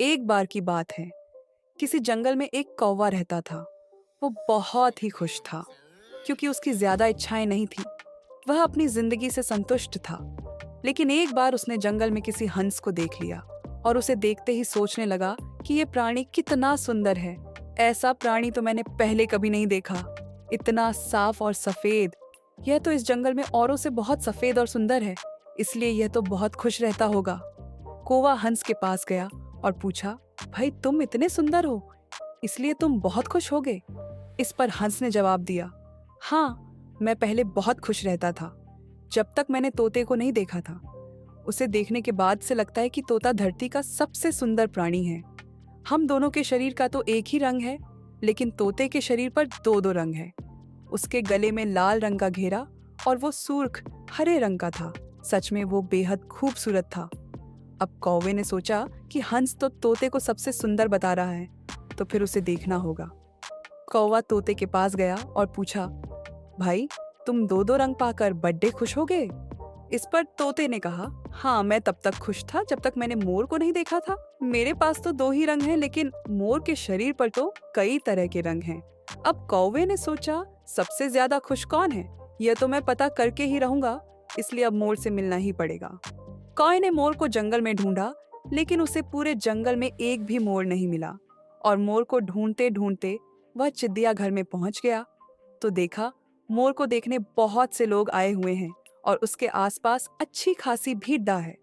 एक बार की बात है, किसी जंगल में एक कौवा रहता था। वो बहुत ही खुश था, क्योंकि उसकी ज्यादा इच्छाएं नहीं थी। वह अपनी जिंदगी से संतुष्ट था। लेकिन एक बार उसने जंगल में किसी हंस को देख लिया और उसे देखते ही सोचने लगा कि ये प्राणी कितना सुंदर है। ऐसा प्राणी तो मैंने पहले कभी नहीं देखा। इतना साफ और सफेद। यह तो इस जंगल में औरों से बहुत सफेद और सुंदर है, इसलिए यह तो बहुत खुश रहता होगा। कौवा हंस के पास गया और पूछा, भाई तुम इतने सुंदर हो, इसलिए तुम बहुत खुश होगे? इस पर हंस ने जवाब दिया, हाँ, मैं पहले बहुत खुश रहता था, जब तक मैंने तोते को नहीं देखा था। उसे देखने के बाद से लगता है कि तोता धरती का सबसे सुंदर प्राणी है। हम दोनों के शरीर का तो एक ही रंग है, लेकिन तोते के शरीर पर दो दो रंग है। उसके गले में लाल रंग का घेरा और वो सुर्ख हरे रंग का था। सच में वो बेहद खूबसूरत था। अब कौवे ने सोचा कि हंस तो तोते को सबसे सुंदर बता रहा है, तो फिर उसे देखना होगा। कौवा तोते के पास गया और पूछा, भाई तुम दो दो रंग पाकर बड्डे खुश हो गए? इस पर तोते ने कहा, हाँ, मैं तब तक खुश था जब तक मैंने मोर को नहीं देखा था। मेरे पास तो दो ही रंग हैं, लेकिन मोर के शरीर पर तो कई तरह के रंग हैं। अब कौवे ने सोचा, सबसे ज्यादा खुश कौन है, यह तो मैं पता करके ही रहूंगा, इसलिए अब मोर से मिलना ही पड़ेगा। कौवे ने मोर को जंगल में ढूंढा, लेकिन उसे पूरे जंगल में एक भी मोर नहीं मिला। और मोर को ढूंढते ढूंढते वह चिड़िया घर में पहुंच गया, तो देखा मोर को देखने बहुत से लोग आए हुए हैं और उसके आसपास अच्छी खासी भीड़ है।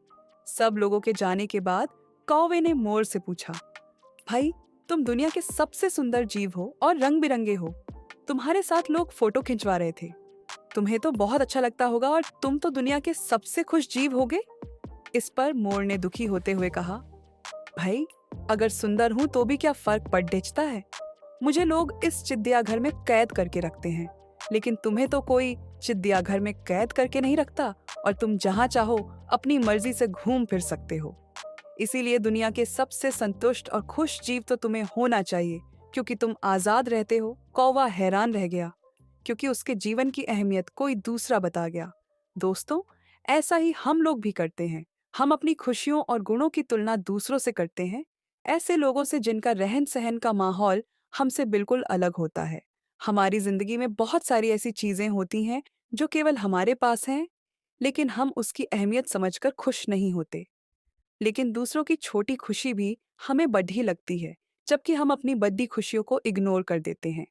सब लोगों के जाने के बाद कौवे ने मोर से पूछा, भाई तुम दुनिया के सबसे सुंदर जीव हो और रंग बिरंगे हो। तुम्हारे साथ लोग फोटो खिंचवा रहे थे। तुम्हें तो बहुत अच्छा लगता होगा और तुम तो दुनिया के सबसे खुश जीव होगे। इस पर मोर ने दुखी होते हुए कहा, भाई अगर सुंदर हूं तो भी क्या फर्क पड़ता है। मुझे लोग इस चिड़ियाघर में कैद करके रखते हैं, लेकिन तुम्हें तो कोई चिड़ियाघर में कैद करके नहीं रखता और तुम जहां चाहो अपनी मर्जी से घूम फिर सकते हो। इसीलिए दुनिया के सबसे संतुष्ट और खुश जीव तो तुम्हें होना चाहिए, क्योंकि तुम आजाद रहते हो। कौवा हैरान रह गया, क्योंकि उसके जीवन की अहमियत कोई दूसरा बता गया। दोस्तों, ऐसा ही हम लोग भी करते हैं। हम अपनी खुशियों और गुणों की तुलना दूसरों से करते हैं, ऐसे लोगों से जिनका रहन सहन का माहौल हमसे बिल्कुल अलग होता है। हमारी जिंदगी में बहुत सारी ऐसी चीजें होती हैं जो केवल हमारे पास हैं, लेकिन हम उसकी अहमियत समझकर खुश नहीं होते। लेकिन दूसरों की छोटी खुशी भी हमें बड़ी लगती है, जबकि हम अपनी बड़ी खुशियों को इग्नोर कर देते हैं।